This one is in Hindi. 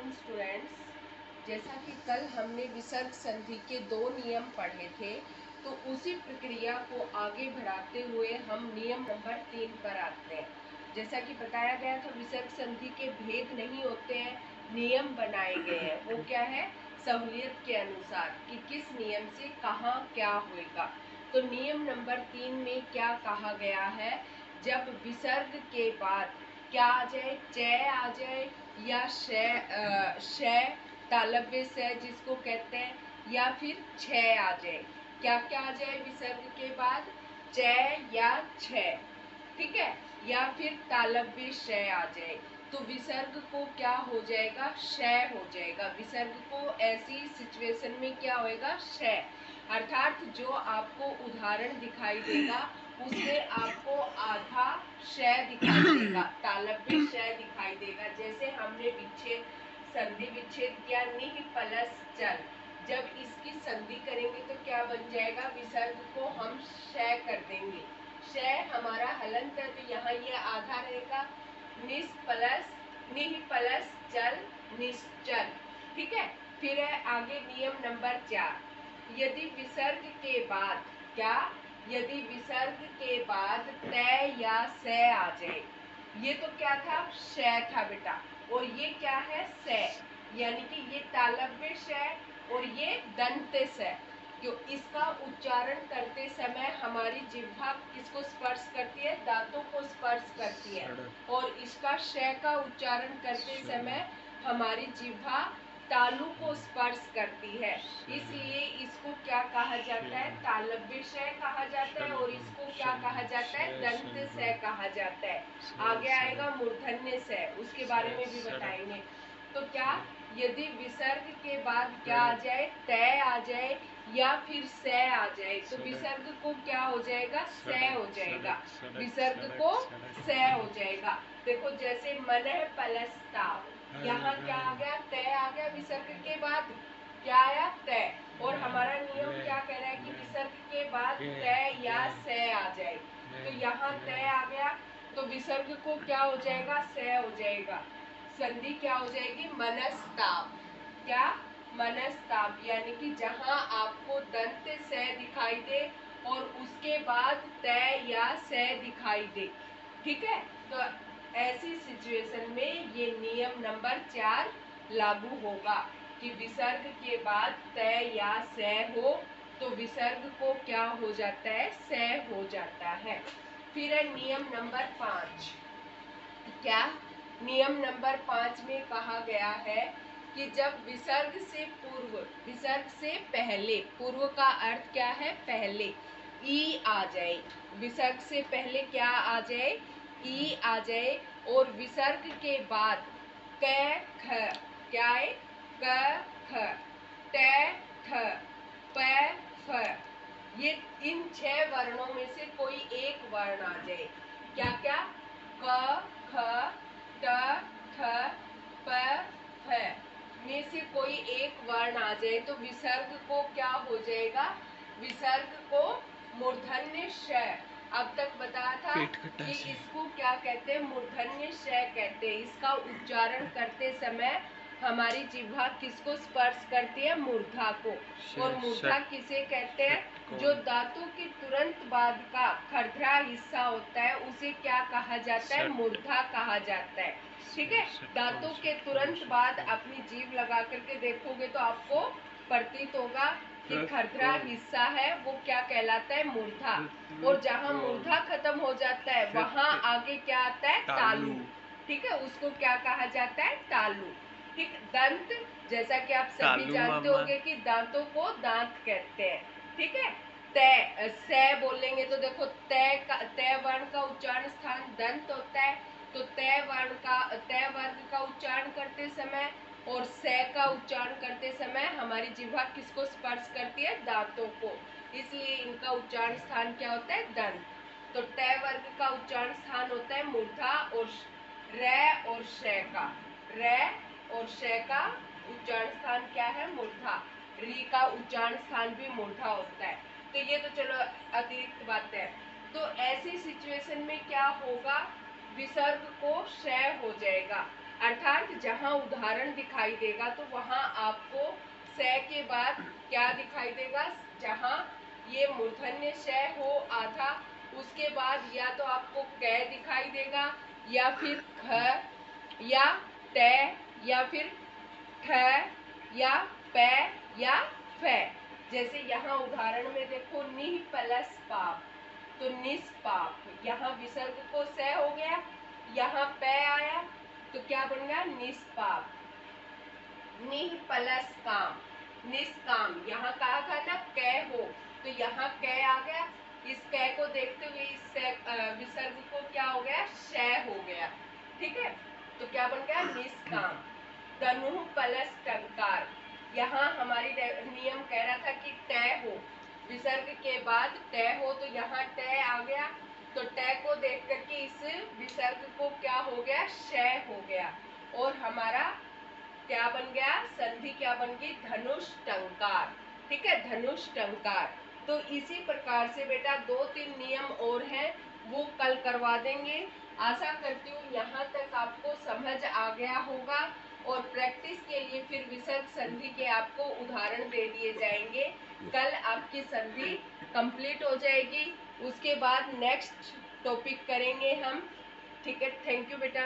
Afternoon students. जैसा कि कल हमने विसर्ग संधि के 2 नियम पढ़े थे, तो उसी प्रक्रिया को आगे बढ़ाते हुए हम नियम नंबर 3 पर आते हैं। जैसा कि बताया गया था, विसर्ग संधि के भेद नहीं होते हैं, नियम बनाए गए हैं। वो क्या है? सहूलियत के अनुसार कि किस नियम से कहाँ क्या होएगा। तो नियम नंबर 3 में क्या कहा गया है? जब विसर्ग के बाद क्या आ जाए? चय आ जाए या शय तालव्य से जिसको कहते हैं, या फिर छय आ जाए। क्या क्या आ जाए विसर्ग के बाद? चय या छय, ठीक है, या फिर तालव्य शय आ जाए। तो विसर्ग को क्या हो जाएगा? शय हो जाएगा। विसर्ग को ऐसी सिचुएशन में क्या होएगा? शय। अर्थात जो आपको उदाहरण दिखाई देगा उसमें आपको आधा शय दिखाई देगा, तालव्य शय दिखाई देगा। जैसे हमने विच्छेद संधि विच्छेद किया, निह प्लस चल। जब इसकी संधि करेंगे तो क्या बन जाएगा? विसर्ग को हम शय कर देंगे। शय हमारा हलंत है, तो यहाँ ये आधा रहेगा। निस प्लस निह प्लस चल निश्चल, ठीक है। फिर है आगे नियम नंबर 4। यदि विसर्ग के बाद क्या? यदि विसर्ग के बाद तय या से आ जाए। ये तो क्या था? शय था बेटा, और ये क्या है? से, यानी कि ये तालव्य शय और ये दंत से। जो इसका उच्चारण करते समय हमारी जिह्वा किसको स्पर्श करती है? दांतों को स्पर्श करती है। और इसका शय का उच्चारण करते समय हमारी जिह्वा तालु को स्पर्श करती है। इसलिए इसको क्या कहा जाता है? तालव्य शय कहा जाता है। और इसको क्या कहा जाता है? दंत से कहा जाता है। आगे आएगा मूर्धन्य से, उसके बारे में भी बताएंगे। तो क्या? यदि विसर्ग के बाद क्या आ जाए? तय आ जाए या फिर से आ जाए, तो विसर्ग को क्या हो जाएगा? से हो जाएगा। विसर्ग को से हो जाएगा। देखो जैसे मन प्लस ताव, यहाँ क्या आ गया? तय आ गया। विसर्ग के बाद क्या आया? तय। और हमारा नियम क्या कह रहा है कि विसर्ग के बाद तय या से आ जाए। तो यहाँ तय आ गया, तो विसर्ग को क्या हो जाएगा? से हो जाएगा। संधि क्या हो जाएगी? मनस्ताप। क्या? मनस्ताप, यानी कि जहां आपको दंत से दिखाई दे और उसके बाद तय या से दिखाई दे, ठीक है। तो ऐसी सिचुएशन में ये नियम नंबर 4 लागू होगा कि विसर्ग के बाद तय या से हो तो विसर्ग को क्या हो जाता है? से हो जाता है। फिर है नियम नंबर 5। क्या? नियम नंबर 5 में कहा गया है कि जब विसर्ग से पूर्व, विसर्ग से पहले, पूर्व का अर्थ क्या है? पहले, ई आ जाए। विसर्ग से पहले क्या आ जाए? ई आ जाए। और विसर्ग के बाद क ख, क्या है? क ख, ट ठ, प फ, ये इन 6 वर्णों में से कोई एक वर्ण आ जाए। क्या क्या? क ख, ट ठ, प फ में से कोई एक वर्ण आ जाए तो विसर्ग को क्या हो जाएगा? विसर्ग को मूर्धन्य श। अब तक बताया था कि इसको क्या कहते हैं? मूर्धन्य श कहते हैं। इसका उच्चारण करते समय हमारी जिह्वा किसको स्पर्श करती है? मूर्धा को। और मूर्धा किसे कहते हैं? जो दांतों के तुरंत बाद का खरदरा हिस्सा होता है उसे क्या कहा जाता है? मूर्धा कहा जाता है, ठीक है। दांतों के तुरंत बाद अपनी जीभ लगा करके देखोगे तो आपको प्रतीत होगा कि खरदरा हिस्सा है वो क्या कहलाता है? मूर्धा। और जहाँ मूर्धा खत्म हो जाता है वहां आगे क्या आता है? तालु, ठीक है। उसको क्या कहा जाता है? तालु, ठीक। दंत, जैसा कि आप सभी जानते होंगे कि दांतों को दांत कहते हैं, ठीक है। तय से बोलेंगे तो देखो तय वर्ण का उच्चारण स्थान दंत होता है। तो तय वर्ग का उच्चारण करते समय और से का उच्चारण करते समय हमारी जिह्वा किसको स्पर्श करती है? दांतों को। इसलिए इनका उच्चारण स्थान क्या होता है? दंत। तो तय वर्ग का उच्चारण स्थान होता है मूर्धा और र और श का। र और श का उच्चारण स्थान क्या है? मूर्धा। री का उच्चारण स्थान भी मूर्धा होता है। तो ये तो चलो अतिरिक्त बात है। तो ऐसी सिचुएशन में क्या होगा? विसर्ग को शय हो जाएगा। अर्थात जहाँ उदाहरण दिखाई देगा तो वहाँ आपको स के बाद क्या दिखाई देगा, जहाँ ये मूर्धन्य श हो आधा उसके बाद या तो आपको क दिखाई देगा या फिर ख या ट या फिर ठ या प या फ। जैसे यहाँ उदाहरण में देखो निह प्लस पाप, तो निष्पाप, यहाँ विसर्ग को स हो गया, यहाँ प आया तो क्या बन गया निष्पाप। निह प्लस काम, निष्काम, यहाँ कहा था ना कै हो तो यहाँ कै आ गया, इस कै को देखते हुए इस विसर्ग को क्या हो गया श हो गया। ठीक है, तो क्या बन गया निष्काम। तनु प्लस टंकार, यहाँ हमारी नियम कह रहा था कि तय हो, विसर्ग के बाद तय हो तो यहाँ तय आ गया, तो तय को देख करके इस विसर्ग को क्या हो गया श हो गया और हमारा क्या बन गया संधि क्या बन गई धनुष टंकार। ठीक है, धनुष टंकार। तो इसी प्रकार से बेटा 2-3 नियम और हैं वो कल करवा देंगे। आशा करती हूँ यहाँ तक आपको समझ आ गया होगा और प्रैक्टिस के लिए फिर विसर्ग संधि के आपको उदाहरण दे दिए जाएंगे। कल आपकी संधि कंप्लीट हो जाएगी, उसके बाद नेक्स्ट टॉपिक करेंगे हम। ठीक है, थैंक यू बेटा।